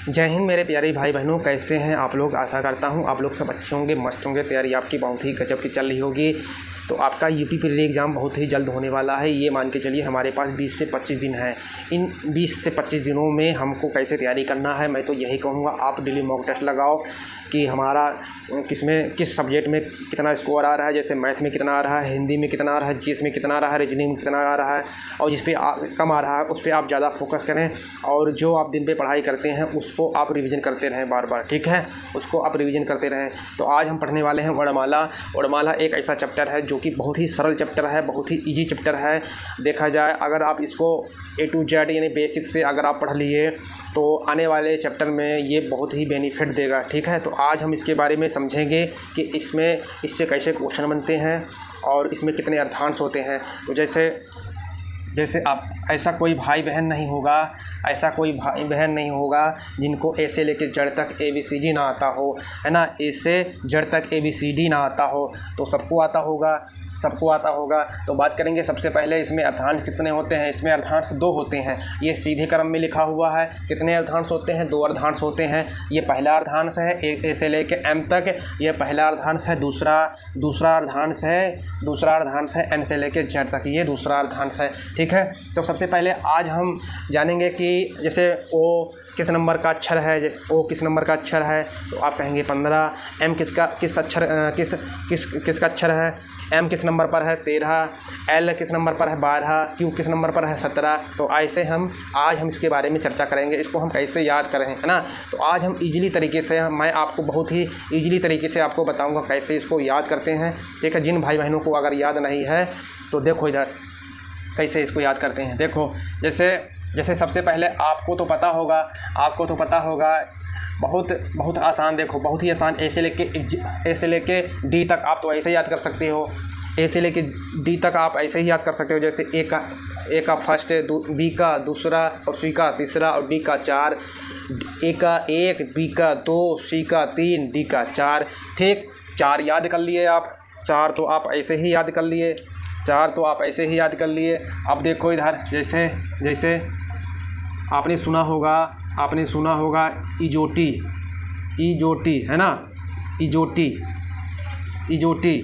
जय हिंद मेरे प्यारे भाई बहनों, कैसे हैं आप लोग। आशा करता हूं आप लोग सब अच्छे होंगे, मस्त होंगे। तैयारी आपकी बहुत ही गजब की चल रही होगी। तो आपका यूपी प्री एग्ज़ाम बहुत ही जल्द होने वाला है। ये मान के चलिए हमारे पास 20 से 25 दिन है। इन 20 से 25 दिनों में हमको कैसे तैयारी करना है, मैं तो यही कहूँगा आप डेली मॉक टेस्ट लगाओ कि हमारा किस सब्जेक्ट में कितना स्कोर आ रहा है। जैसे मैथ में कितना आ रहा है, हिंदी में कितना आ रहा है, जीएस में कितना आ रहा है, रीजनिंग में कितना आ रहा है, और जिस पे कम आ रहा है उस पर आप ज़्यादा फोकस करें। और जो आप दिन पे पढ़ाई करते हैं उसको आप रिवीजन करते रहें बार बार, ठीक है, उसको आप रिवीजन करते रहें। तो आज हम पढ़ने वाले हैं वर्णमाला। वर्णमाला एक ऐसा चैप्टर है जो कि बहुत ही सरल चैप्टर है, बहुत ही ईजी चैप्टर है। देखा जाए अगर आप इसको A to Z यानी बेसिक से अगर आप पढ़ लिए तो आने वाले चैप्टर में ये बहुत ही बेनिफिट देगा, ठीक है। तो आज हम इसके बारे में समझेंगे कि इससे कैसे क्वेश्चन बनते हैं और इसमें कितने अर्थांश होते हैं। तो जैसे आप ऐसा कोई भाई बहन नहीं होगा जिनको ए से लेकर जेड तक ABCD ना आता हो, है ना। ए से जेड तक ABCD ना आता हो तो सबको आता होगा। तो बात करेंगे सबसे पहले इसमें अर्थांश कितने होते हैं। इसमें अर्थांश 2 होते हैं, ये सीधे क्रम में लिखा हुआ है। कितने अर्थांश होते हैं? 2 अर्थांश होते हैं। ये पहला अर्थांश है ए से लेकर M तक, ये पहला अर्थांश है। दूसरा अर्थांश है M से लेकर Z तक, ये दूसरा अर्थांश है, ठीक है। तो सबसे पहले आज हम जानेंगे कि जैसे O किस नंबर का अक्षर है। O किस नंबर का अक्षर है तो आप कहेंगे 15। M किसका अक्षर है। M किस नंबर पर है? 13। L किस नंबर पर है? 12। Q किस नंबर पर है? 17। तो ऐसे आज हम इसके बारे में चर्चा करेंगे, इसको हम कैसे याद करें, है ना। तो आज हम ईजिली तरीके से मैं आपको बहुत ही ईजिली तरीके से आपको बताऊंगा कैसे इसको याद करते हैं, ठीक है। जिन भाई बहनों को अगर याद नहीं है तो देखो इधर कैसे इसको याद करते हैं। देखो जैसे सबसे पहले आपको तो पता होगा बहुत आसान। देखो बहुत ही आसान। ए से लेके डी तक आप तो ऐसे याद कर सकते हो। ए से लेके डी तक आप ऐसे ही याद कर सकते हो। जैसे ए का फर्स्ट, बी का दूसरा, और सी का तीसरा, और डी का 4। ए का 1, बी का 2, सी का 3, डी का 4, ठीक। 4 याद कर लिए आप। 4 तो आप ऐसे ही याद कर लिए। अब देखो इधर जैसे आपने सुना होगा इजोटी, है ना। इजोटी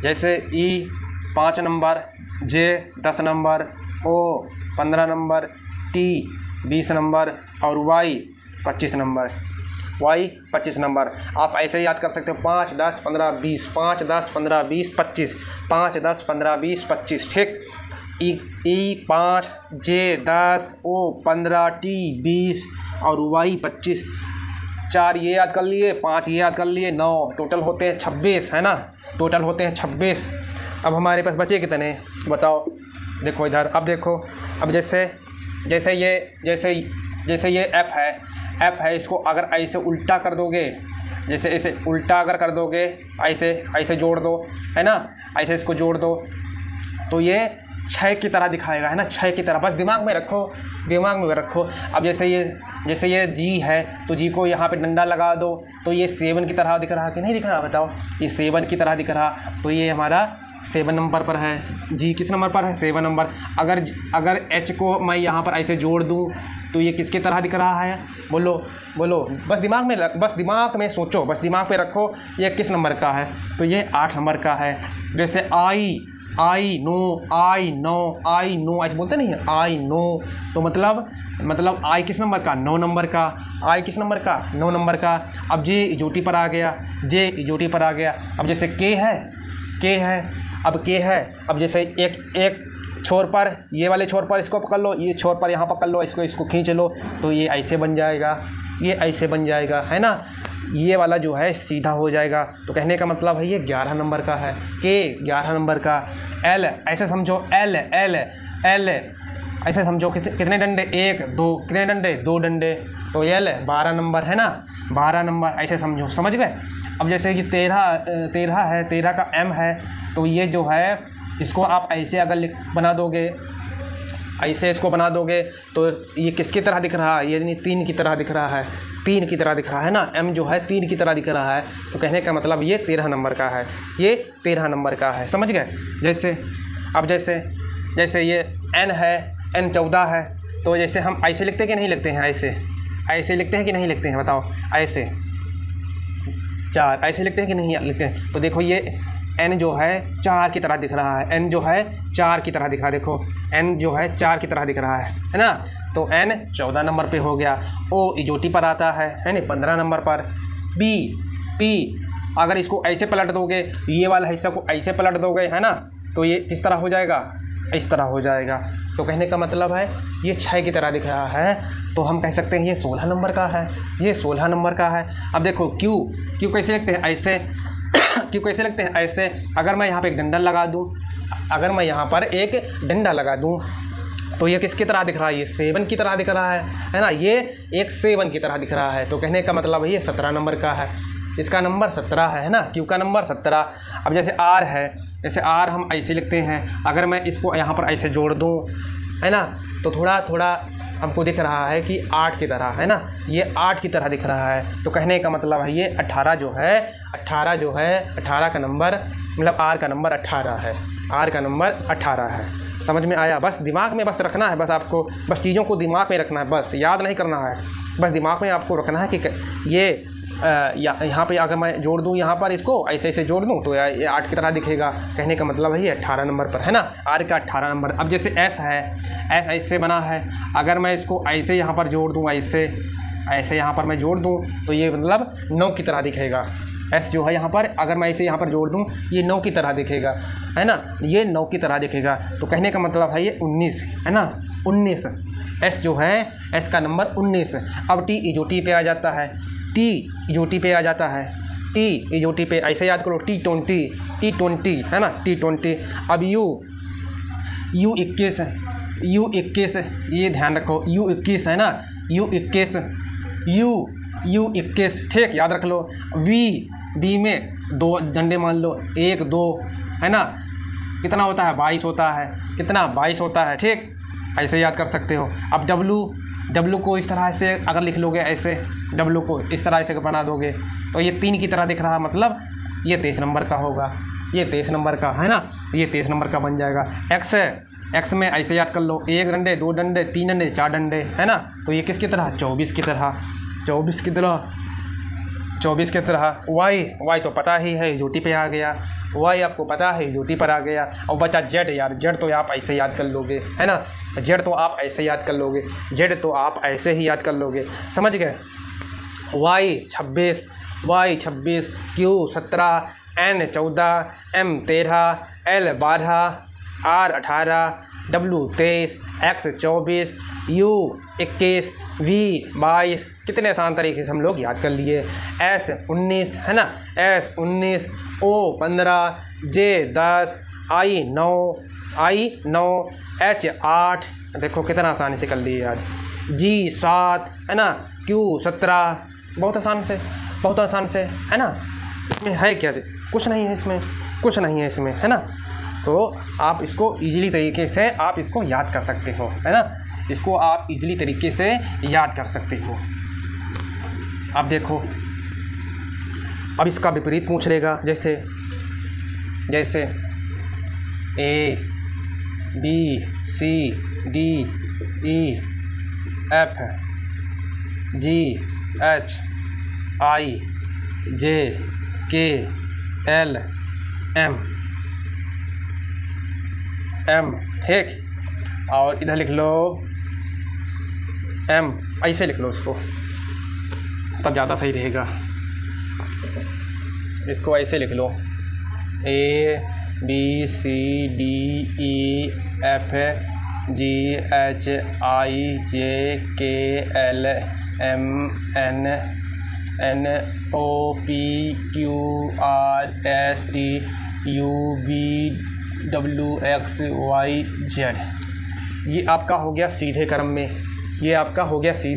जैसे ई 5 नंबर, जे 10 नंबर, ओ 15 नंबर, टी 20 नंबर और वाई 25 नंबर। आप ऐसे याद कर सकते हो 5, 10, 15, 20, 5, 10, 15, 20, 25, 5, 10, 15, 20, 25, ठीक। ई 5, जे 10, ओ 15, टी 20 और वाई 25। 4 ये याद कर लिए, 5 ये याद कर लिए, 9 टोटल होते हैं 26, है ना। टोटल होते हैं 26। अब हमारे पास बचे कितने बताओ। देखो इधर, अब देखो, अब जैसे ये F है, इसको अगर ऐसे उल्टा कर दोगे, जैसे ऐसे उल्टा अगर कर दोगे, ऐसे जोड़ दो, है ना, ऐसे इसको जोड़ दो तो ये 6 की तरह दिखाएगा, है ना। 6 की तरह, बस दिमाग में रखो। अब जैसे ये जी है तो जी को यहाँ पे डंडा लगा दो तो ये 7 की तरह दिख रहा कि नहीं दिख रहा बताओ। ये 7 की तरह दिख रहा तो ये हमारा 7 नंबर पर है। जी किस नंबर पर है? 7 नंबर। अगर H को मैं यहाँ पर ऐसे जोड़ दूँ तो ये किसकी तरह दिख रहा है? बोलो। बस दिमाग में सोचो, बस दिमाग में रखो ये किस नंबर का है। तो ये 8 नंबर का है। जैसे आई नो ऐसे बोलते नहीं है, आई नो। तो मतलब आई किस नंबर का? 9 नंबर का। आई किस नंबर का? 9 नंबर का। अब जे इजोटी पर आ गया। अब जैसे के है। अब जैसे एक छोर पर, ये वाले छोर पर इसको पकड़ लो, ये छोर पर यहाँ पकड़ लो, इसको खींच लो तो ये ऐसे बन जाएगा, है ना। ये वाला जो है सीधा हो जाएगा। तो कहने का मतलब है ये 11 नंबर का है। के 11 नंबर का। एल ऐसे समझो, एल ऐसे समझो, कितने डंडे? 1, 2, कितने डंडे? 2 डंडे। तो एल 12 नंबर, है ना। 12 नंबर ऐसे समझो, समझ गए। अब जैसे कि 13 है, 13 का M है तो ये जो है इसको आप ऐसे अगर बना दोगे, ऐसे इसको बना दोगे तो ये किसकी तरह दिख रहा है? ये 3 की तरह दिख रहा है, ना। M जो है 3 की तरह दिख रहा है। तो कहने का मतलब ये 13 नंबर का है, समझ गए। जैसे ये N है, N 14 है। तो जैसे हम ऐसे लिखते कि नहीं लिखते हैं? ऐसे लिखते हैं कि नहीं लिखते हैं बताओ, ऐसे 4 ऐसे लिखते हैं कि नहीं लिखते हैं। तो देखो ये n जो है 4 की तरह दिख रहा है, n जो है 4 की तरह दिख रहा है, देखो n जो है 4 की तरह दिख रहा है ना। तो n 14 नंबर पे हो गया। O इजोटी पर आता है ना 15 नंबर पर। P अगर इसको ऐसे पलट दोगे, ये वाला हिस्सा को ऐसे पलट दोगे है ना, तो ये किस तरह हो जाएगा, इस तरह हो जाएगा। तो कहने का मतलब है ये 6 की तरह दिख रहा है, तो हम कह सकते हैं ये 16 नंबर का है, ये 16 नंबर का है। अब देखो Q कैसे लिखते हैं, ऐसे Q कैसे लिखते हैं, ऐसे। अगर मैं यहाँ पे एक डंडा लगा दूँ, अगर मैं यहाँ पर एक डंडा लगा दूँ तो ये किसकी तरह दिख रहा है, ये 7 की तरह दिख रहा है ना, ये एक 7 की तरह दिख रहा है। तो कहने का मतलब है ये 17 नंबर का है, इसका नंबर 17 है ना, Q का नंबर 17। अब जैसे R है, जैसे R हम ऐसे लिखते हैं, अगर मैं इसको यहाँ पर ऐसे जोड़ दूँ है ना, तो थोड़ा थोड़ा हमको दिख रहा है कि 8 की तरह है ना, ये 8 की तरह दिख रहा है। तो कहने का मतलब है ये 18 जो है 18 का नंबर, मतलब R का नंबर 18 है, R का नंबर 18 है। समझ में आया? बस दिमाग में बस रखना है, बस आपको बस चीज़ों को दिमाग में रखना है, बस याद नहीं करना है, बस दिमाग में आपको रखना है कि ये यहाँ पे अगर मैं जोड़ दूँ, यहाँ पर इसको ऐसे ऐसे जोड़ दूँ तो ये 8 की तरह दिखेगा। कहने का मतलब है ये 18 नंबर पर है ना, R का 18 नंबर। अब जैसे S है, S ऐसे बना है, अगर मैं इसको ऐसे यहाँ पर जोड़ दूँ, ऐसे यहाँ पर मैं जोड़ दूँ तो ये मतलब 9 की तरह दिखेगा। S जो है यहाँ पर अगर मैं इसे यहाँ पर जोड़ दूँ ये 9 की तरह दिखेगा है ना, ये 9 की तरह दिखेगा। तो कहने का मतलब है ये 19 है ना, 19। S जो है S का नंबर 19। अब T इजोटी पे आ जाता है, T इजोटी पे आ जाता है, T इजोटी पे ऐसे याद करो, T20 है ना, T20। अब U21 ये ध्यान रखो, U21 है ना, U21 ठीक याद रख लो। V में 2 डंडे मान लो, 1 2 है ना, कितना होता है 22 होता है, कितना 22 होता है, ठीक ऐसे याद कर सकते हो। अब W को इस तरह से अगर लिख लोगे, ऐसे W को इस तरह से बना दोगे तो ये 3 की तरह दिख रहा है, मतलब ये 23 नंबर का होगा, ये 23 नंबर का है ना, ये 23 नंबर का बन जाएगा। X में ऐसे याद कर लो, 1 डंडे 2 डंडे 3 डंडे 4 डंडे है ना, तो ये किसकी तरह 24 की तरह। Y तो पता ही है इजोटी पे आ गया, Y आपको पता है इजोटी पर आ गया। और बचा Z, यार Z तो आप ऐसे याद कर लोगे है ना, Z तो आप ऐसे याद कर लोगे, समझ गए। Y 26, Q 17, N 14, M 13, L 12, R 18, W 23, X 24, U 21, V 22। कितने आसान तरीके से हम लोग याद कर लिए। S 19 है ना, S 19, O 15, J 10, I 9, H 8, देखो कितना आसानी से कर लिए याद। G 7 है ना, Q 17, बहुत आसान से है ना। इसमें है क्या, कुछ नहीं है इसमें है ना। तो आप इसको इजीली तरीके से आप इसको याद कर सकते हो है ना, इसको आप इजीली तरीके से याद कर सकते हो। अब देखो, अब इसका विपरीत पूछ लेगा, जैसे A B C D E F G H I J K L M ठीक। और इधर लिख लो M, ऐसे लिख लो इसको, तब ज़्यादा सही रहेगा। इसको ऐसे लिख लो, A B C D E F G H I J K L M N O P Q R S T U V W X Y Z। ये आपका हो गया सीधे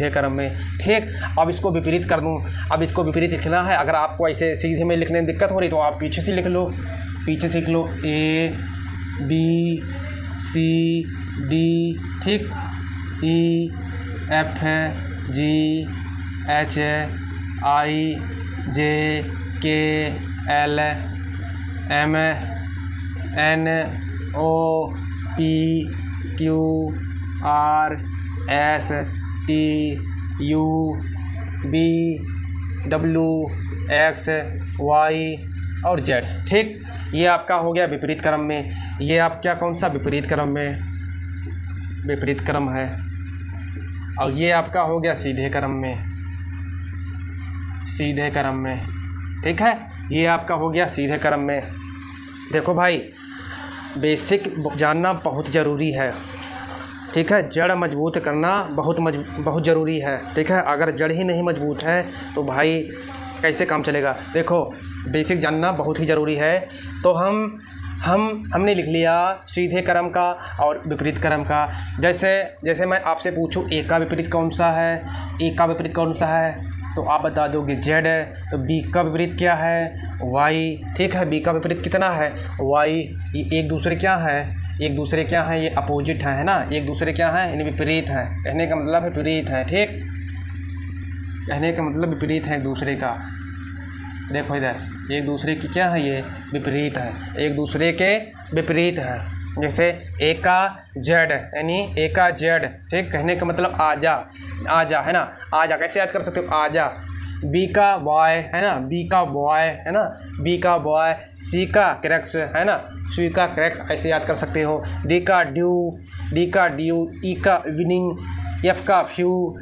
क्रम में, ठीक। अब इसको विपरीत कर दूँ, अब इसको विपरीत लिखना है। अगर आपको ऐसे सीधे में लिखने में दिक्कत हो रही तो आप पीछे से लिख लो, A B C D ठीक, E F G H I J K L M N O P Q R S T U B W X Y और Z। ठीक, ये आपका हो गया विपरीत क्रम में। ये आप क्या कौन सा विपरीत क्रम में, विपरीत क्रम है। और ये आपका हो गया सीधे क्रम में, सीधे क्रम में। ठीक है, ये आपका हो गया सीधे क्रम में। देखो भाई, बेसिक जानना बहुत ज़रूरी है। ठीक है, जड़ मजबूत करना बहुत ज़रूरी है। ठीक है, अगर जड़ ही नहीं मजबूत है तो भाई कैसे काम चलेगा। देखो, बेसिक जानना बहुत ही ज़रूरी है। तो हमने लिख लिया सीधे क्रम का और विपरीत क्रम का। जैसे मैं आपसे पूछूं ए का विपरीत कौन सा है, ए का विपरीत कौन सा है, तो आप बता दोगे जेड है। तो बी का विपरीत क्या है, वाई। ठीक है, बी का विपरीत कितना है, वाई। ये एक दूसरे क्या है, एक दूसरे क्या है, ये अपोजिट है ना, एक दूसरे क्या है, यानी विपरीत है। कहने का मतलब विपरीत है। ठीक, कहने का मतलब विपरीत है एक दूसरे का। देखो इधर, एक दूसरे की क्या है, ये विपरीत है, एक दूसरे के विपरीत है। जैसे ए का जेड यानी ए का जेड। ठीक, कहने का मतलब आजा, आजा है ना, आजा कैसे याद कर सकते हो, आजा। बी का बॉय है ना, बी का बॉय है ना, बी का बॉय। सी का क्रैक्स है ना, सी का क्रैक्स ऐसे याद कर सकते हो। डी का ड्यू, डी का ड्यू। ई का इवनिंग। एफ का फ्यू।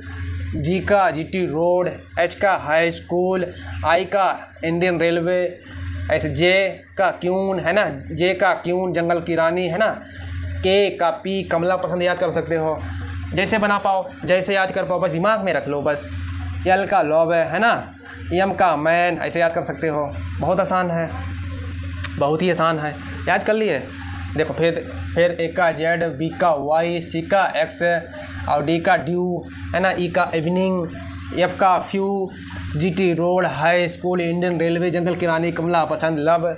जी का जीटी रोड। एच का हाई स्कूल। आई का इंडियन रेलवे। ऐसे जे का क्यून है ना, जे का क्यून जंगल की रानी है ना। के का पी कमला पसंद याद कर सकते हो, जैसे बना पाओ, जैसे याद कर पाओ, बस दिमाग में रख लो बस। एल का लॉब है ना, एम का मैन ऐसे याद कर सकते हो। बहुत आसान है, बहुत ही आसान है, याद कर लिए। देखो फिर ए का जेड, बी का वाई, सी का एक्स और डी का ड्यू है ना, ई का इवनिंग, एफ का few, GT road, high school, Indian railway, जंगल की रानी, कमला पसंद, लव,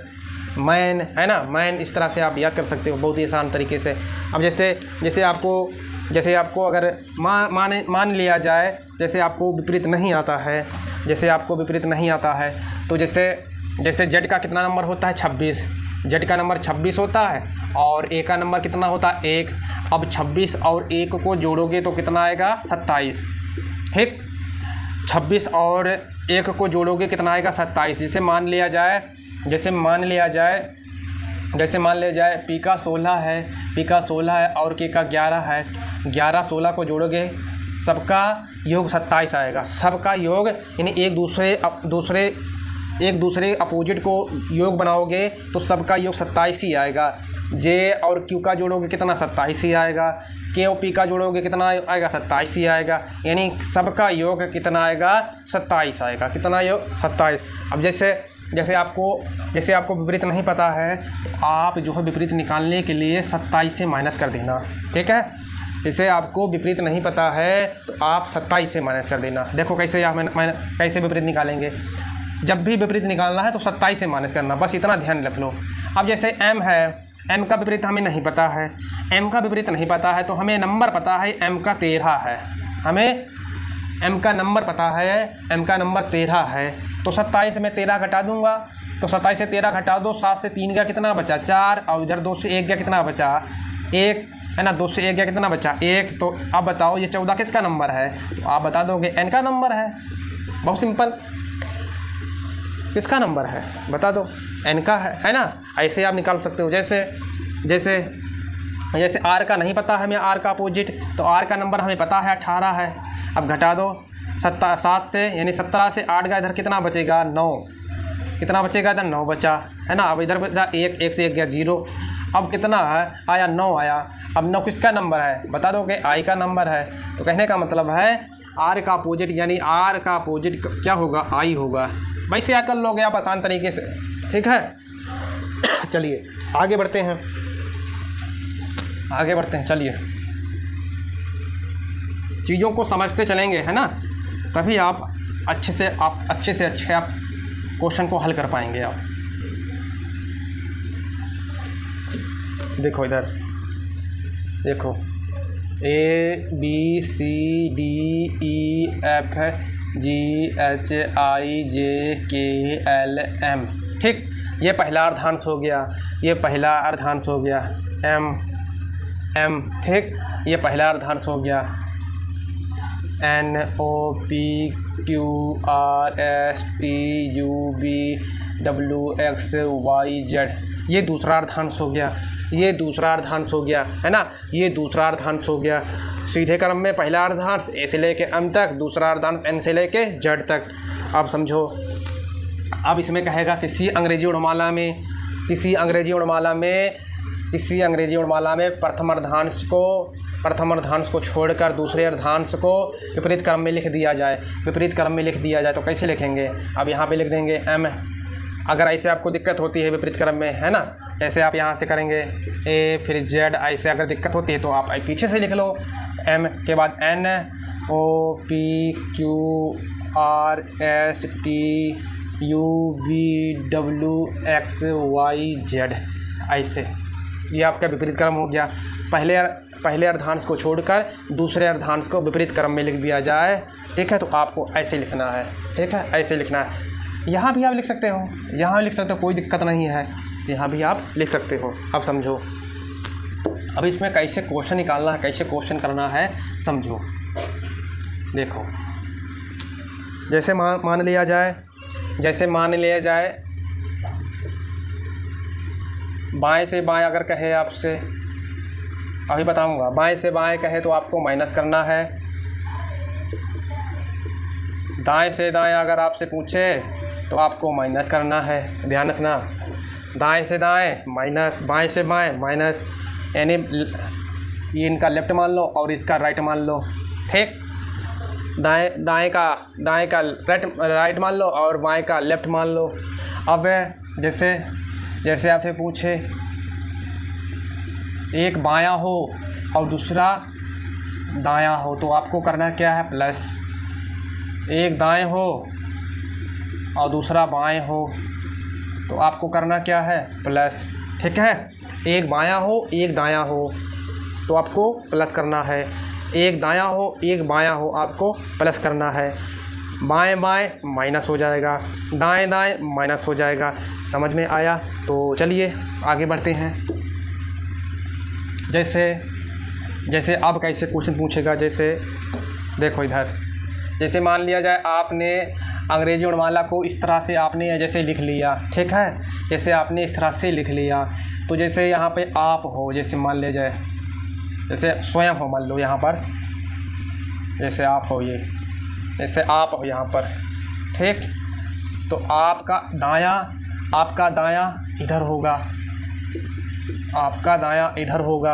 मैन है ना, मैन। इस तरह से आप याद कर सकते हो बहुत ही आसान तरीके से। अब जैसे आपको अगर मान लिया जाए, जैसे आपको विपरीत नहीं आता है, जैसे आपको विपरीत नहीं आता है, तो जैसे जेड का कितना नंबर होता है, 26। जेड का नंबर 26 होता है और ए का नंबर कितना होता है, 1। अब 26 और 1 को जोड़ोगे तो कितना आएगा, 27। ठीक, 26 और 1 को जोड़ोगे कितना आएगा, 27। जैसे मान लिया जाए पी का 16 है, पी का 16 है और के का 11 है। 11 16 को जोड़ोगे, सबका योग 27 आएगा। सबका योग यानी एक दूसरे अपोजिट को योग बनाओगे तो सबका योग 27 ही आएगा। जे और क्यू का जोड़ोगे कितना, 27 ही आएगा। के और पी का जोड़ोगे कितना आएगा, 27 ही आएगा। यानी सबका योग कितना आएगा, 27 आएगा। कितना योग, 27। अब जैसे आपको विपरीत नहीं पता है तो आप जो है विपरीत निकालने के लिए 27 से माइनस कर देना। ठीक है, जैसे आपको विपरीत नहीं पता है तो आप 27 से माइनस कर देना। देखो कैसे कैसे विपरीत निकालेंगे। जब भी विपरीत निकालना है तो 27 से माइनस करना, बस इतना ध्यान रख लो। अब जैसे m है, m का विपरीत हमें नहीं पता है, m का विपरीत नहीं पता है तो हमें नंबर पता है, m का 13 है। हमें m का नंबर पता है, m का नंबर 13 है। तो 27 में 13 घटा दूंगा, तो 27 से 13 घटा दो, 7 से 3 गया कितना बचा, 4। और इधर 2 से 1 गया कितना बचा, 1 है ना। 2 से 1 गया कितना बचा, 1। तो अब बताओ ये 14 किसका नंबर है, तो आप बता दोगे n का नंबर है। बहुत सिंपल, किसका नंबर है बता दो, n का है ना। ऐसे आप निकाल सकते हो। जैसे r का नहीं पता हमें, r का अपोजिट, तो r का नंबर हमें पता है 18 है। अब घटा दो 7 से, यानी 17 से 8 गया, इधर कितना बचेगा, 9। कितना बचेगा, इधर 9 बचा है ना। अब इधर बचा 1 से 1 गया 0। अब कितना है आया, 9 आया। अब 9 किसका नंबर है बता दो कि आई का नंबर है। तो कहने का मतलब है r का अपोजिट, यानी r का अपोजिट क्या होगा, आई होगा। वैसे क्या कर लोगे आप आसान तरीके से। ठीक है, चलिए आगे बढ़ते हैं, चलिए चीज़ों को समझते चलेंगे है ना, तभी आप अच्छे से अच्छे क्वेश्चन को हल कर पाएंगे आप। देखो इधर देखो, ABCDEF GHIJKLM। ठीक, ये पहला अर्धांश हो गया, M। ठीक, ये पहला अर्धांश हो गया। NOPQRSTUVWXYZ, ये दूसरा अर्धांश हो गया, ये दूसरा अर्धांश हो गया, है ना, ये दूसरा अर्धांश हो गया। सीधे क्रम में पहला अर्धांश ए से लेके एम तक, दूसरा अर्धांश एन से लेके जेड तक। अब समझो, अब इसमें कहेगा किसी अंग्रेजी वर्णमाला में प्रथम अर्धांश को छोड़कर दूसरे अर्धांश को विपरीत क्रम में लिख दिया जाए। तो कैसे लिखेंगे? अब यहाँ पे लिख देंगे एम। अगर ऐसे आपको दिक्कत होती है विपरीत क्रम में, है ना, ऐसे आप यहाँ से करेंगे ए फिर जेड, ऐसे अगर दिक्कत होती है तो आप पीछे से लिख लो। एम के बाद NOPQRSTUVWXYZ, ऐसे। ये आपका विपरीत क्रम हो गया। पहले अर्धांश को छोड़कर दूसरे अर्धांश को विपरीत क्रम में लिख दिया जाए। ठीक है, तो आपको ऐसे लिखना है। ठीक है, ऐसे लिखना है। यहाँ भी आप लिख सकते हो, कोई दिक्कत नहीं है, यहाँ भी आप लिख सकते हो। अब समझो, अब इसमें कैसे क्वेश्चन निकालना है, कैसे क्वेश्चन करना है, समझो। देखो, जैसे मान लिया जाए बाएं से बाएं अगर कहे आपसे, अभी बताऊंगा, बाएं से बाएं कहे तो आपको माइनस करना है। दाएं से दाएं अगर आपसे पूछे तो आपको माइनस करना है, ध्यान रखना। दाएं से दाएं माइनस, बाएं से बाएं माइनस, यानी ये इनका लेफ़्ट मान लो और इसका राइट मान लो। ठीक, दाएं का राइट मान लो और बाएं का लेफ़्ट मान लो। अब जैसे आपसे पूछे एक बायां हो और दूसरा दायां हो तो आपको करना क्या है? प्लस। एक दाएं हो और दूसरा बाएं हो तो आपको करना क्या है? प्लस। ठीक है, एक बायां हो एक दायां हो तो आपको प्लस करना है। एक दायां हो एक बायां हो आपको प्लस करना है। बाएं बाएं माइनस हो जाएगा, दाएं दाएं माइनस हो जाएगा। समझ में आया? तो चलिए आगे बढ़ते हैं। जैसे अब कैसे क्वेश्चन पूछेगा, जैसे देखो इधर, जैसे मान लिया जाए आपने अंग्रेजी वर्णमाला को इस तरह से आपने जैसे लिख लिया। ठीक है, जैसे आपने इस तरह से लिख लिया तो जैसे यहाँ पे आप हो, जैसे मान लिया जाए जैसे स्वयं हो, मान लो यहाँ पर जैसे आप हो, ये जैसे आप हो यहाँ पर। ठीक, तो आपका दायां इधर होगा, आपका दायां इधर होगा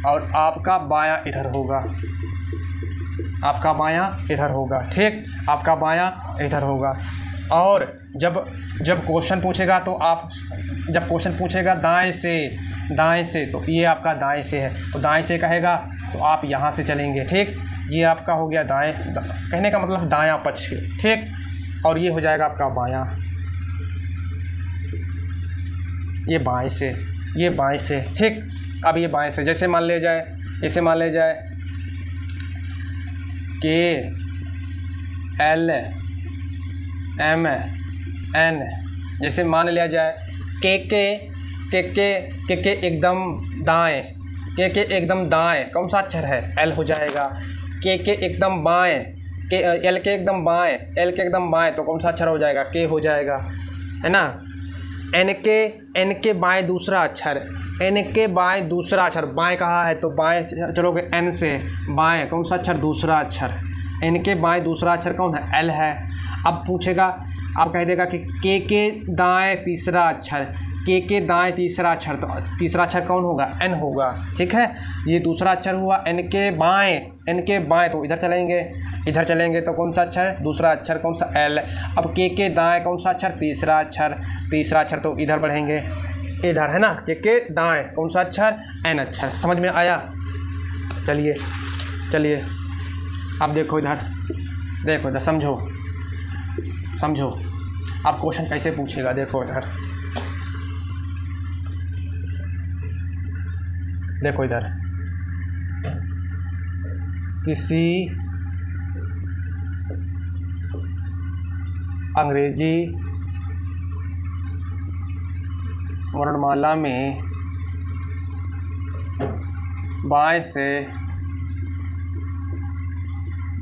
और आपका बायां इधर होगा, आपका बायां इधर होगा। ठीक, आपका बायां इधर होगा। और जब क्वेश्चन पूछेगा तो जब क्वेश्चन पूछेगा दाएं से तो ये आपका दाएं से है, तो दाएं से कहेगा तो आप यहाँ से चलेंगे। ठीक, ये आपका हो गया दाएं, कहने का मतलब दायां पक्ष। ठीक, और ये हो जाएगा आपका बायां, ये बाएं से। ठीक, अब ये बाएं से, जैसे मान ले जाए KLMN, जैसे मान लिया जाए के एकदम दाएं, के एकदम दाएं कौन सा अक्षर है? L हो जाएगा। के एकदम बाएं, L के एकदम बाएं तो कौन सा अक्षर हो जाएगा? K हो जाएगा, है ना। N के बाएं दूसरा अक्षर, बाएं कहाँ है? तो बाएं चलोगे N से बाएं, कौन सा अक्षर? दूसरा अक्षर। N के बाएं दूसरा अक्षर कौन है? L है। अब पूछेगा, अब कह देगा कि के दाएं तीसरा अक्षर, के दाएं तीसरा अक्षर, तो तीसरा अक्षर कौन होगा? N होगा। ठीक है, ये दूसरा अक्षर हुआ। N के बाएं तो इधर चलेंगे तो कौन सा अक्षर? दूसरा अक्षर कौन सा? L। अब के दाएं कौन सा अक्षर? तीसरा अक्षर तो इधर बढ़ेंगे, इधर, है ना। के दाएं कौन सा अक्षर? N अक्षर। समझ में आया? चलिए अब देखो इधर, समझो अब क्वेश्चन कैसे पूछेगा। देखो इधर, किसी अंग्रेजी वर्णमाला में बाएं से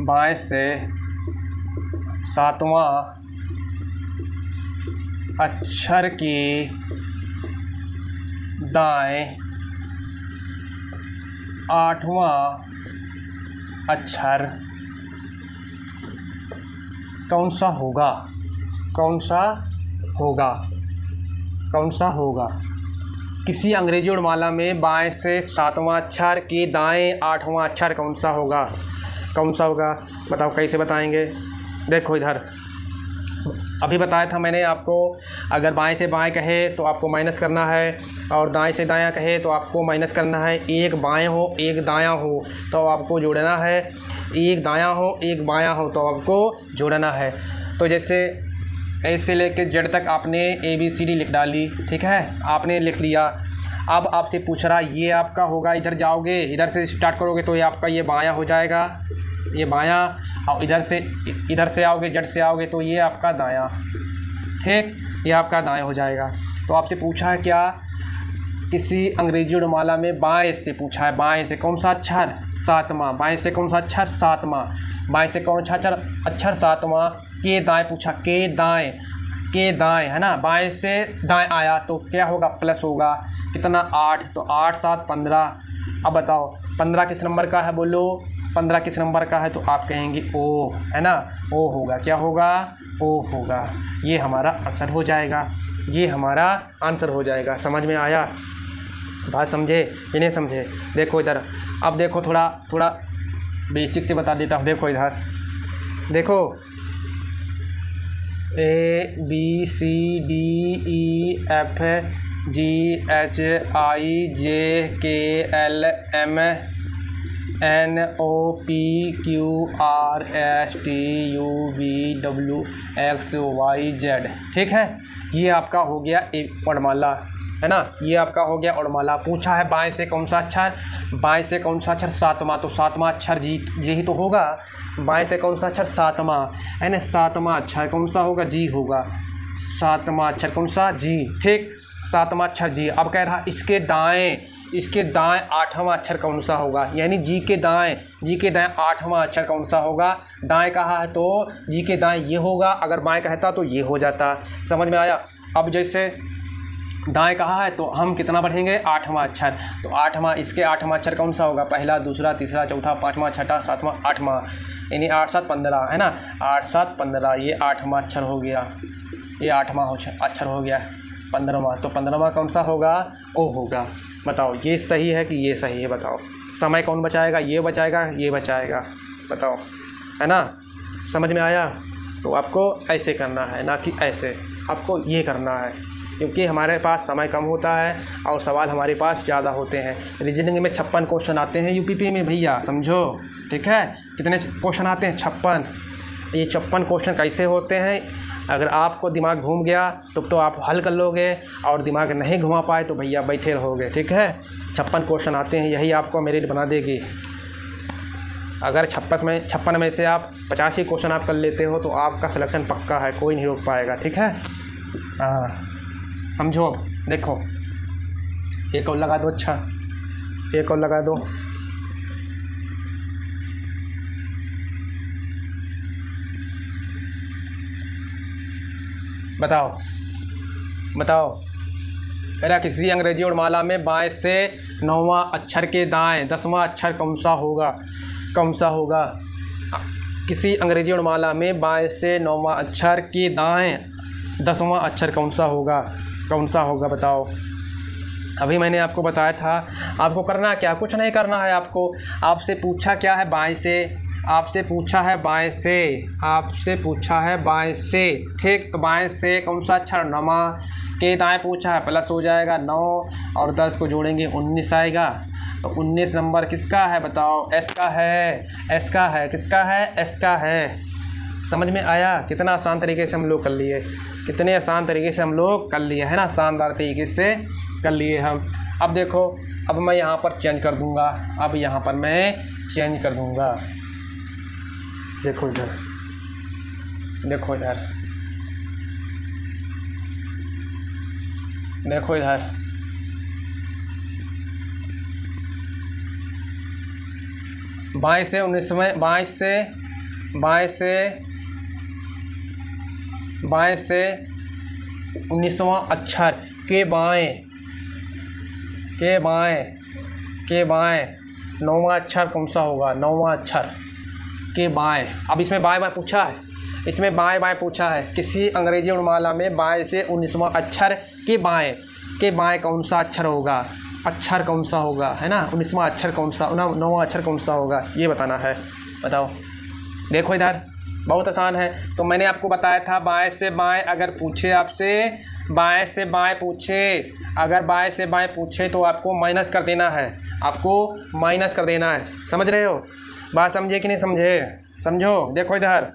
बाएं से सातवां अक्षर के दाएं आठवां अक्षर कौन सा होगा? कौन सा होगा? कौन सा होगा? किसी अंग्रेजी वर्णमाला में बाएं से सातवां अक्षर के दाएं आठवां अक्षर कौन सा होगा? कौन सा होगा? बताओ कैसे बताएंगे? देखो इधर अभी बताया था मैंने आपको, अगर बाएं से बाएं कहे तो आपको माइनस करना है, और दाएं से दायां कहे तो आपको माइनस करना है। एक बाएं हो एक दायां हो तो आपको जोड़ना है, एक दायां हो एक बायां हो तो आपको जोड़ना है। तो जैसे ऐसे लेके जेड तक आपने ABCD लिख डाली, ठीक है, आपने लिख लिया। अब आपसे पूछ रहा ये आपका होगा, इधर जाओगे, इधर से स्टार्ट करोगे तो ये आपका ये बायां हो जाएगा, ये बायां, और इधर से आओगे, जेड से आओगे तो ये आपका दायां, ठीक, ये आपका दायां हो जाएगा। तो आपसे पूछा है क्या? किसी अंग्रेजी वर्णमाला में बाएं से पूछा है, बाएं से कौन सा अक्षर? सातवां। बाएं से कौन सा अक्षर? सातवां। बाएं से कौन सा अक्षर? सातवां। के दाएं पूछा, के दाएं, के दाएं है ना, बाएं से दाएं आया तो क्या होगा? प्लस होगा। कितना? 8, तो 8 7 15। अब बताओ 15 किस नंबर का है? बोलो 15 किस नंबर का है? तो आप कहेंगे ओ, है ना, ओ होगा। क्या होगा? ओ होगा। ये हमारा आंसर हो जाएगा, ये हमारा आंसर हो जाएगा। समझ में आया? बात समझे कि नहीं समझे? देखो इधर, अब देखो थोड़ा बेसिक से बता देता हूँ। देखो इधर देखो, ABCDEF GHIJKLMNOPQRSTUVWXYZ, ठीक है, ये आपका हो गया एक वर्णमाला, है ना, ये आपका हो गया वर्णमाला। पूछा है बाएं से कौन सा अक्षर? बाएं से कौन सा अक्षर? सातवां। तो सातवां अक्षर जी यही तो होगा। बाएं से कौन सा अक्षर? सातवां, है ना, सातवां अक्षर कौन सा होगा? जी होगा। सातवां अक्षर कौन सा? जी, ठीक, सातवां अक्षर जी। अब कह रहा इसके दाएं आठवां अक्षर कौन सा होगा? यानी जी के दाएं आठवां अक्षर कौन सा होगा? दाएं कहा है तो जी के दाएं ये होगा, अगर बाएं कहता तो ये हो जाता। समझ में आया? अब जैसे दाएं कहा है तो हम कितना बढ़ेंगे? आठवां अक्षर। तो आठवां, इसके आठवां अक्षर कौन सा होगा? पहला, दूसरा, तीसरा, चौथा, पाँचवां, छठा, सातवां, आठवां, यानी 8 7 15, है ना, 8 7 15, ये आठवां अक्षर हो गया, ये आठवां अक्षर हो गया। 15वां, तो 15वां कौन सा होगा? ओ होगा। बताओ ये सही है कि ये सही है? बताओ समय कौन बचाएगा? ये बचाएगा, ये बचाएगा? बताओ, है ना? समझ में आया? तो आपको ऐसे करना है, ना कि ऐसे, आपको ये करना है, क्योंकि हमारे पास समय कम होता है और सवाल हमारे पास ज़्यादा होते हैं। रीजनिंग में 56 क्वेश्चन आते हैं UPP में भैया, समझो, ठीक है। कितने क्वेश्चन आते हैं? 56। ये 56 क्वेश्चन कैसे होते हैं? अगर आपको दिमाग घूम गया तो आप हल कर लोगे, और दिमाग नहीं घुमा पाए तो भैया बैठे रहोगे, ठीक है। 56 क्वेश्चन आते हैं, यही आपको मेरिट बना देगी। अगर 56 में से आप 85 क्वेश्चन आप कर लेते हो तो आपका सिलेक्शन पक्का है, कोई नहीं रोक पाएगा, ठीक है। हाँ समझो। अब देखो एक और लगा दो, अच्छा एक और लगा दो। बताओ मेरा किसी अंग्रेजी वर्णमाला में बाएं से 9वां अक्षर के दाएं 10वां अक्षर कौन सा होगा? किसी अंग्रेजी वर्णमाला में बाएं से 9वां अक्षर के दाएं 10वां अक्षर कौन सा होगा? बताओ। अभी मैंने आपको बताया था, आपको करना क्या? कुछ नहीं करना है आपको। आपसे पूछा क्या है? बाएं से। आपसे पूछा है बाएं से, ठीक। तो बाएं से कौन सा अक्षर? 9वां। के दाएं पूछा है, प्लस हो जाएगा 9 और 10 को जोड़ेंगे 19 आएगा। तो 19 नंबर किसका है? बताओ। एस का है। किसका है? एस का है। समझ में आया? कितना आसान तरीके से हम लोग कर लिए, है ना, शानदार तरीके से कर लिए हम। अब देखो, अब मैं यहाँ पर चेंज कर दूँगा, देखो इधर बाएं से 19वें, बाएं से बाएं से 19वां अक्षर के बाएं 9वां अक्षर कौन सा होगा? 9वां अक्षर के बाएं। अब इसमें बाएं पूछा है, किसी अंग्रेजी वर्णमाला में बाएं से 19वां अक्षर के बाएं कौन सा अक्षर होगा? अक्षर कौन सा होगा, है ना? 19वां अक्षर कौन सा, 9वां अक्षर कौन सा होगा, ये बताना है। बताओ, देखो इधर बहुत आसान है। तो मैंने आपको बताया था बाएं से बाएं अगर पूछे आपसे, बाएं से बाएं पूछे, अगर बाएं से बाएं पूछे तो आपको माइनस कर देना है, समझ रहे हो? बात समझे कि नहीं समझे? समझो। देखो इधर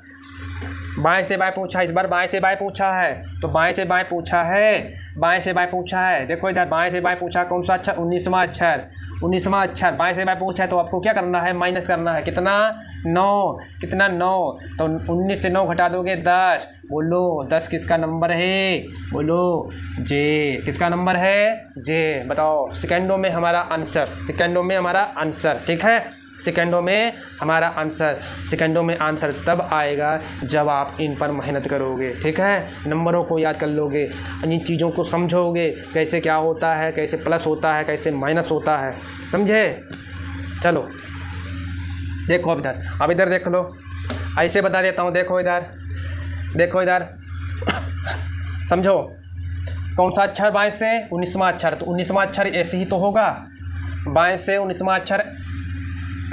बाएं से बाएं पूछा, इस बार बाएं से बाएं पूछा है, तो बाएं से बाएं पूछा है। देखो इधर बाएं से बाएं पूछा, कौन सा अक्षर? 19वां अक्षर बाएं से बाएं पूछा है, तो आपको क्या करना है? माइनस करना है। कितना? 9। तो 19 से 9 घटा दोगे 10। बोलो 10 किसका नंबर है? बोलो जे। किसका नंबर है? जे। बताओ सेकंडों में हमारा आंसर, ठीक है? सेकंडों में आंसर तब आएगा जब आप इन पर मेहनत करोगे, ठीक है? नंबरों को याद कर लोगे, इन चीज़ों को समझोगे, कैसे क्या होता है, कैसे प्लस होता है, कैसे माइनस होता है, समझे? चलो देखो अब इधर देख लो, ऐसे बता देता हूँ। देखो इधर समझो, कौन सा अक्षर बाएं से? 19वां अक्षर। तो 19वां अक्षर ऐसे ही तो होगा, बाएं से 19वां अक्षर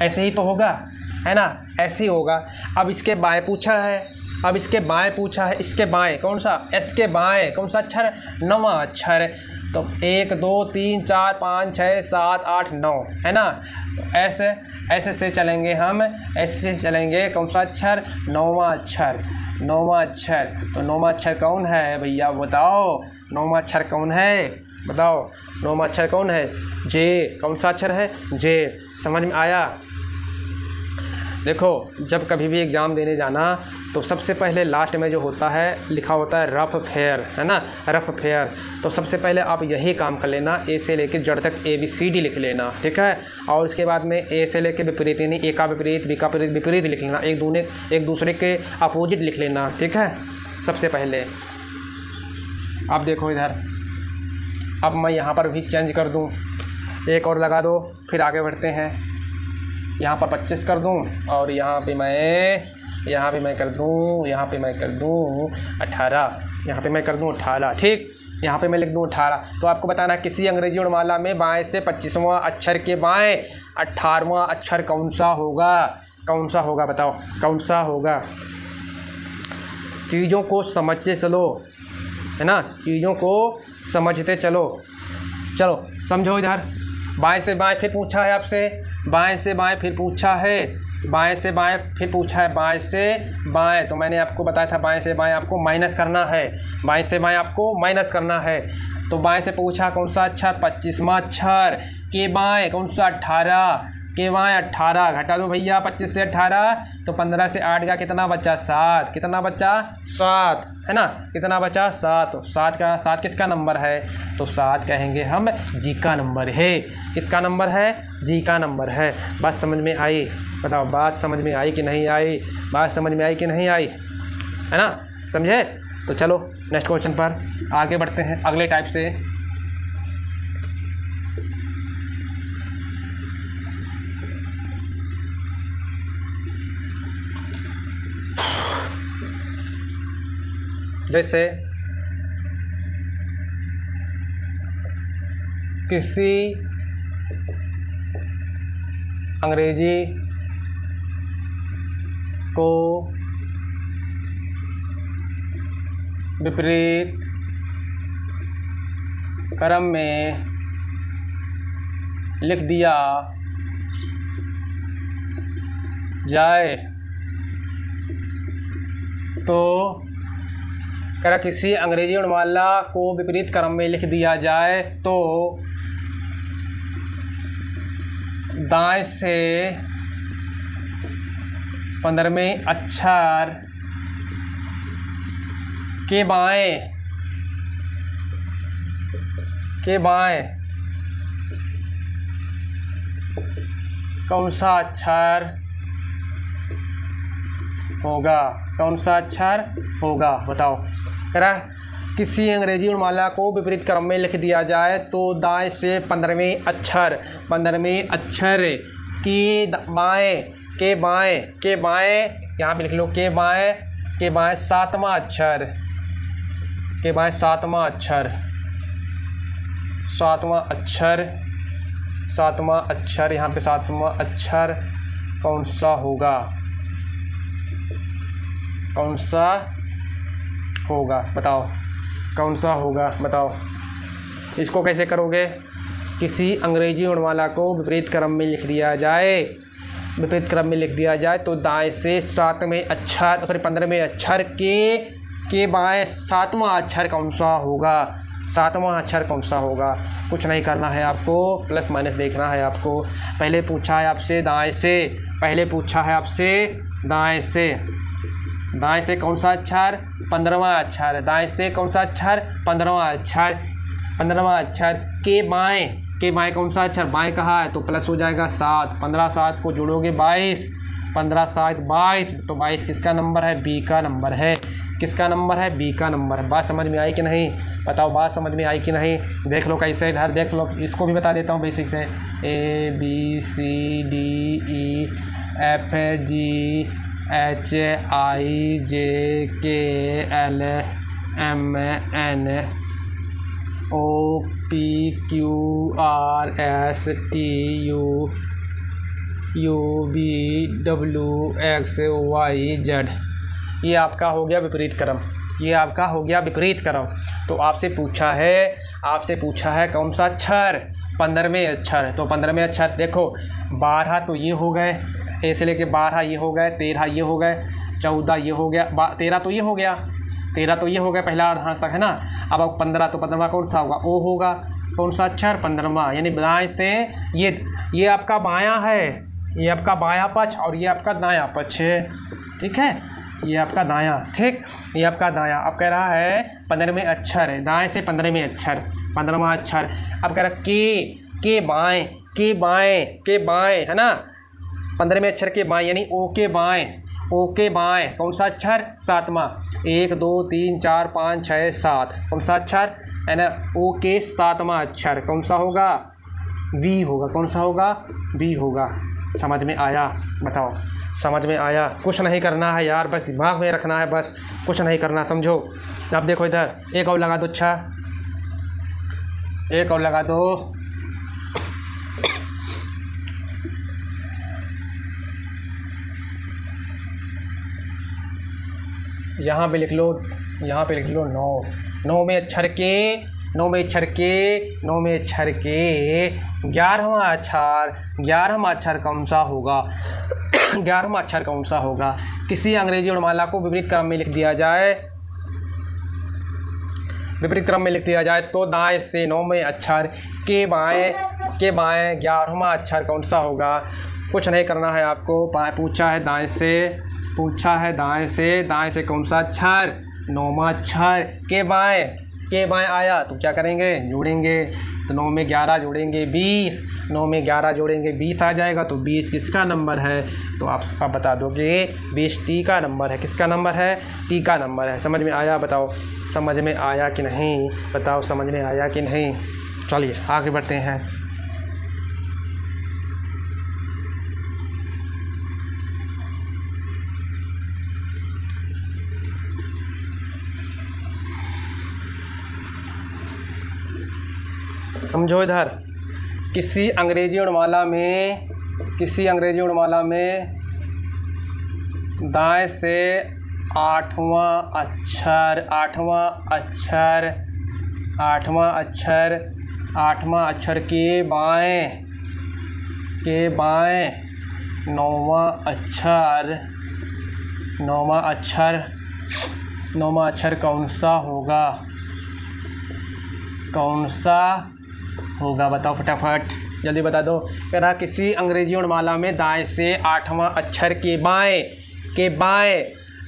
ऐसे ही तो होगा, है ना? ऐसे ही होगा। अब इसके बाएं पूछा है, इसके बाएं कौन सा? इसके बाएं कौन सा अक्षर? 9वां अक्षर। तो 1 2 3 4 5 6 7 8 9, है ना? तो ऐसे से चलेंगे हम, कौन सा अक्षर? 9वां अक्षर। तो 9वां अक्षर कौन है भैया? बताओ 9वां अक्षर कौन है? बताओ 9वां अक्षर कौन है? जे। कौन सा अक्षर है? जे। समझ में आया? देखो जब कभी भी एग्ज़ाम देने जाना तो सबसे पहले लास्ट में जो होता है लिखा होता है रफ फेयर, है ना? Rough fair. तो सबसे पहले आप यही काम कर लेना, ए से लेकर जेड तक ABCD लिख लेना, ठीक है? और उसके बाद में ए से लेकर विपरीत, यानी ए का विपरीत, बी का विपरीत लिख लेना, एक दूसरे के अपोजिट लिख लेना, ठीक है? सबसे पहले अब देखो इधर, अब मैं यहाँ पर भी चेंज कर दूँ, एक और लगा दो, फिर आगे बढ़ते हैं। यहाँ पर 25 कर दूँ और यहाँ पे मैं कर दूँ 18, यहाँ पे मैं कर दूँ 18, ठीक? यहाँ पे मैं लिख दूँ 18। तो आपको बताना किसी अंग्रेजी वर्णमाला में बाएं से 25वां अक्षर के बाएं 18वां अक्षर कौन सा होगा? बताओ कौन सा होगा? चीज़ों को समझते चलो, है ना? चीज़ों को समझते चलो। समझो इधर, बाएं से बाएं फिर पूछा है आपसे, बाएं से बाएं फिर पूछा है, बाएं से बाएं। तो मैंने आपको बताया था बाएं से बाएं आपको माइनस करना है, तो बाएं से पूछा कौन सा अक्षर? 25वां अक्षर के बाएं कौन सा? 18 के बाएं 18। घटा दो भैया 25 से 18, तो 15 से 8 का कितना बचा? 7। कितना बचा? 7, है ना? कितना बचा? 7। तो 7 किसका नंबर है? तो 7 कहेंगे हम जी का नंबर है। किसका नंबर है? जी का नंबर है। बात समझ में आई? बताओ बात समझ में आई कि नहीं आई? है ना? समझे? तो चलो नेक्स्ट क्वेश्चन पर आगे बढ़ते हैं अगले टाइप से। जैसे किसी अंग्रेजी को विपरीत क्रम में लिख दिया जाए तो किसी अंग्रेजी वर्णमाला को विपरीत क्रम में लिख दिया जाए तो दाएं से 15वें अक्षर के बाएं कौन सा अक्षर होगा? कौन सा अक्षर होगा बताओ। कह रहा किसी अंग्रेजी वर्णमाला को विपरीत क्रम में लिख दिया जाए तो दाएं से 15वें अक्षर के बाएं यहाँ पे लिख लो, के बाएं 7वां अक्षर, सातवां अक्षर यहाँ पे 7वां अक्षर कौन सा होगा? बताओ कौन सा होगा बताओ। इसको कैसे करोगे? किसी अंग्रेजी वर्णमाला को विपरीत क्रम में लिख दिया जाए तो दाएं से 15वें अक्षर के बाएं 7वां अक्षर कौन सा होगा? कुछ नहीं करना है आपको, प्लस माइनस देखना है आपको। पहले पूछा है आपसे दाएं से कौन सा अक्षर? 15वां अक्षर। दाएं से कौन सा अक्षर? 15वां अक्षर। के बाएं कौन सा अक्षर? बाएं कहाँ है तो प्लस हो जाएगा 7। 15 7 को जोड़ोगे 22, 15 7 22, तो 22 किसका नंबर है? बी का नंबर है। किसका नंबर है? बी का नंबर है। बात समझ में आई कि नहीं? बताओ बात समझ में आई कि नहीं? देख लो कैसे, इधर देख लो, इसको भी बता देता हूँ बेसिक से। ABCDEFGHIJKLMNOPQRSTUVWXYZ। ये आपका हो गया विपरीत क्रम। तो आपसे पूछा है कौन सा अक्षर? 15वें अक्षर। तो 15वें अक्षर देखो, 12 तो ये हो गए, ए से लेके 12 ये हो गए, 13 ये हो गए, 14 ये हो गया, 13 तो ये हो गया, पहला अर्धांश तक है ना। अब 15 तो 15वां कौन सा होगा? ओ होगा। कौन सा अक्षर? 15वां। यानी दाएं से ये आपका बायां है, ये आपका बायां पक्ष और ये आपका दायां पक्ष है, ठीक है। ये आपका दायां, ठीक, ये आपका दायां। अब कह रहा है 15वें अक्षर है, दाएं से 15वें अक्षर, 15वां अक्षर। अब कह रहा के बाएं है ना, 15वें अक्षर के बाएं, यानी ओ के बाएं कौन सा अक्षर? 7वां। 1 2 3 4 5 6 7 कौन सा अक्षर है ना? ओ के 7वां अक्षर कौन सा होगा? वी होगा। कौन सा होगा? वी होगा। समझ में आया? बताओ समझ में आया? कुछ नहीं करना है यार, बस दिमाग में रखना है, बस कुछ नहीं करना, समझो। अब देखो इधर एक और लगा दो, अच्छा एक और लगा दो। यहाँ पे लिख लो 9वें अक्षर के 11वां अक्षर कौन सा होगा? 11वां अक्षर कौन सा होगा? किसी अंग्रेजी वर्णमाला को विपरीत क्रम में लिख दिया जाए तो दाएं से 9वें अक्षर के बाएं 11वां अक्षर कौन सा होगा? कुछ नहीं करना है आपको। पूछा है दाएं से कौन सा अक्षर? 9वां अक्षर। के बाएं आया तो क्या करेंगे? जोड़ेंगे। तो 9 में 11 जोड़ेंगे 20, 9 में 11 जोड़ेंगे 20 आ जाएगा। तो 20 किसका नंबर है? तो आप बता दोगे 20 टी का नंबर है। किसका नंबर है? टी का नंबर है। समझ में आया? बताओ समझ में आया कि नहीं? बताओ समझ में आया कि नहीं? चलिए आगे बढ़ते हैं। समझो इधर, किसी अंग्रेजी वर्णमाला में दाएं से 8वां अक्षर के बाएं 9वां अक्षर कौन सा होगा? बताओ फटाफट, जल्दी बता दो। कह रहा किसी अंग्रेजी वर्णमाला में दाएं से 8वां अक्षर के बाएं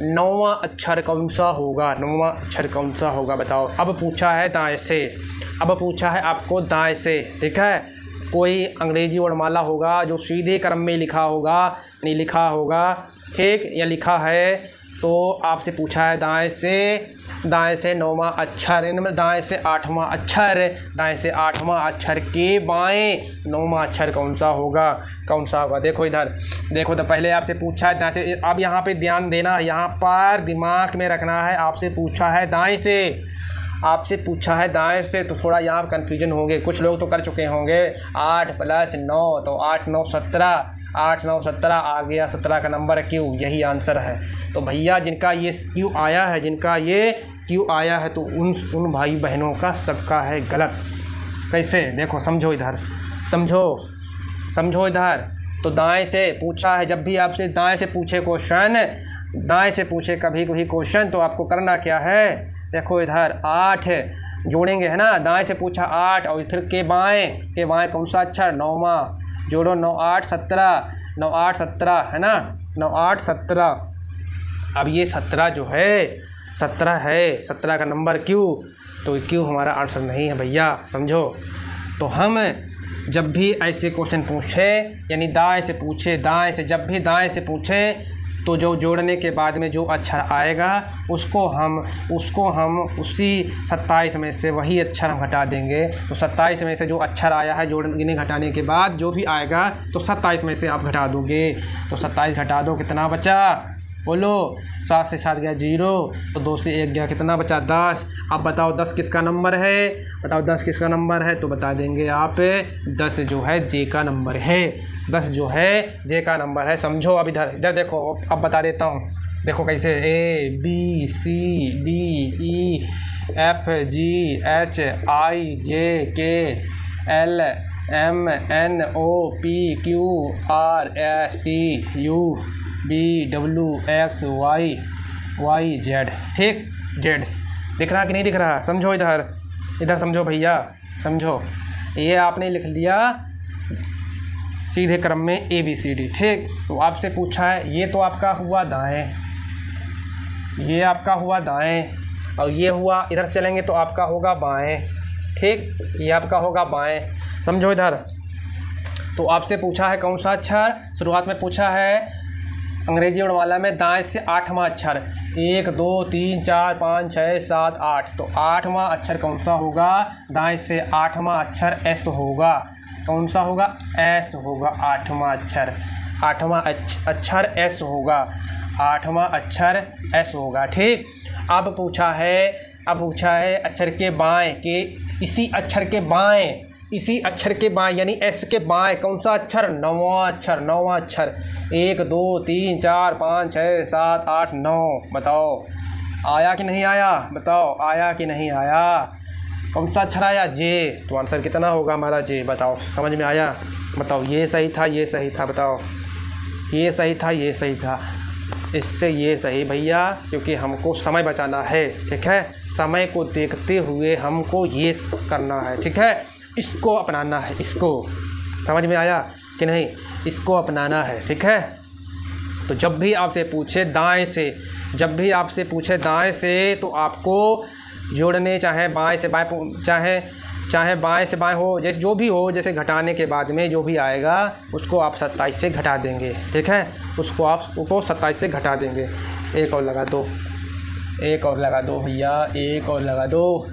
9वां अक्षर कौन सा होगा? 9वां अक्षर कौन सा होगा? बताओ। अब पूछा है दाएं से, अब पूछा है आपको दाएं से, ठीक है। कोई अंग्रेजी वर्णमाला होगा जो सीधे क्रम में लिखा होगा, नहीं लिखा होगा ठीक, ये लिखा है। तो आपसे पूछा है दाएं से 9वां अक्षर, इनमें दाएं से 8वां अक्षर, दाएं से 8वां अक्षर के बाएं 9वां अक्षर कौन सा होगा, कौन सा होगा। देखो इधर देखो, तो पहले आपसे पूछा है दाएं से। अब यहाँ पे ध्यान देना, यहाँ पर दिमाग में रखना है। आपसे पूछा है दाएं से, आपसे पूछा है दाएं से, तो थोड़ा यहाँ कन्फ्यूजन होंगे। कुछ लोग तो कर चुके होंगे 8 + 9, तो 8 9 17, 8 9 17 आ गया 17 का नंबर क्यों, यही आंसर है। तो भैया जिनका ये क्यों आया है, जिनका ये क्यों आया है, तो उन भाई बहनों का सबका है गलत। कैसे, देखो समझो इधर, समझो इधर। तो दाएं से पूछा है, जब भी आपसे दाएं से पूछे क्वेश्चन, दाएं से पूछे कभी क्वेश्चन, तो आपको करना क्या है, देखो इधर 8 जोड़ेंगे, है ना। दाएं से पूछा 8 और फिर के बाएं कौन सा अक्षर, 9वां, जोड़ो 9 8 17, 9 8 17, है ना, 9 8 17। अब ये 17 जो है 17 है, 17 का नंबर क्यों, तो क्यों हमारा आंसर नहीं है भैया, समझो। तो हम जब भी ऐसे क्वेश्चन पूछे, यानी दाएं से पूछे, दाएं से जब भी दाएं से पूछे, तो जो जोड़ने के बाद में जो अक्षर आएगा उसको हम उसी 27 में से वही अक्षर हम घटा देंगे। तो 27 में से जो अक्षर आया है जोड़ने घटाने के बाद जो भी आएगा, तो 27 में से आप घटा दोगे। तो 27 घटा दो, कितना बचा, बोलो। 7 से 7 गया 0, तो 2 से 1 गया, कितना बचा, 10। अब बताओ 10 किसका नंबर है, बताओ 10 किसका नंबर है, तो बता देंगे आप 10 जो है जे का नंबर है, 10 जो है जे का नंबर है। समझो। अब इधर देखो, अब बता देता हूँ, देखो कैसे, A B C D E F G H I J K L M N O P Q R S T U V W X Y Z, ठीक, Z दिख रहा कि नहीं दिख रहा, समझो इधर समझो भैया, समझो। ये आपने लिख लिया सीधे क्रम में ABCD, ठीक। तो आपसे पूछा है, ये तो आपका हुआ दाएं, ये आपका हुआ दाएं, और ये हुआ, इधर से चलेंगे तो आपका होगा बाएं, ठीक, ये आपका होगा बाएं, समझो इधर। तो आपसे पूछा है कौन सा अक्षर, शुरुआत में पूछा है अंग्रेजी वर्णमाला में दाएं से 8वां अक्षर, 1 2 3 4 5 6 7 8, तो 8वां अक्षर कौन सा होगा, दाएं से 8वां अक्षर S होगा, कौन सा होगा, S होगा, 8वां अक्षर, 8वां अक्षर S होगा, 8वां अक्षर S होगा, ठीक। अब पूछा है अक्षर के बाएं के, इसी अक्षर के बाएं यानी S के बाएं कौन सा अक्षर, 9वां अक्षर, 1 2 3 4 5 6 7 8 9, बताओ आया कि नहीं आया, बताओ आया कि नहीं आया, कौन सा अक्षर आया, जे। तो आंसर कितना होगा हमारा, जे, बताओ, समझ में आया, बताओ। ये सही था, बताओ, ये सही था, इससे ये सही भैया, क्योंकि हमको समय बचाना है, ठीक है, समय को देखते हुए हमको ये करना है, ठीक है, इसको अपनाना है, इसको, समझ में आया कि नहीं, इसको अपनाना है, ठीक है। तो जब भी आपसे पूछे दाएं से, तो आपको जोड़ने चाहे बाएं से बाएं, चाहे बाएं से बाएं हो, जैसे जो भी हो, जैसे घटाने के बाद में जो भी आएगा उसको आप 27 से घटा देंगे, ठीक है, उसको 27 से घटा देंगे। एक और लगा दो भैया, एक और लगा दो,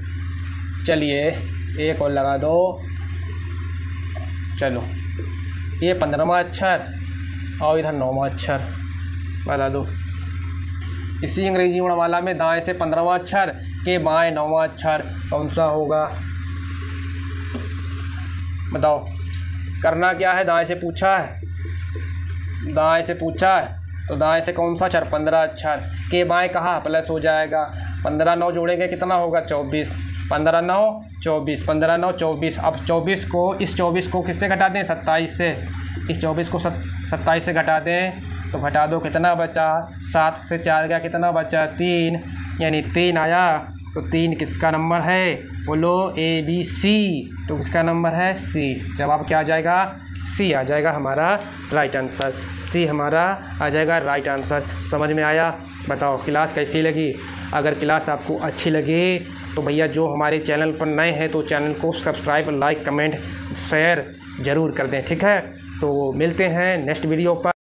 चलिए एक और लगा दो, चलो। ये 15वां अक्षर और इधर 9वां अक्षर बता दो। इसी अंग्रेजी वर्णमाला में दाएं से 15वां अक्षर के बाएं 9वां अक्षर कौन सा होगा, बताओ। करना क्या है, दाएं से पूछा है, तो दाएं से कौन सा अक्षर, 15 अक्षर के बाएं कहाँ प्लस हो जाएगा, 15 9 जोड़ेंगे कितना होगा, 24, 15 9 24, 15 9 24। अब 24 को, इस 24 को किससे घटा दें, 27 से, इस 24 को 27 से घटा दें, तो घटा दो, कितना बचा, 7 से 4 गया, कितना बचा, 3, यानी 3 आया। तो 3 किसका नंबर है, बोलो, ABC, तो किसका नंबर है, C। जवाब क्या आ जाएगा, C आ जाएगा हमारा राइट आंसर, C हमारा आ जाएगा राइट आंसर। समझ में आया, बताओ क्लास कैसी लगी। अगर क्लास आपको अच्छी लगे तो भैया जो हमारे चैनल पर नए हैं तो चैनल को सब्सक्राइब, लाइक, कमेंट, शेयर ज़रूर कर दें, ठीक है। तो मिलते हैं नेक्स्ट वीडियो पर।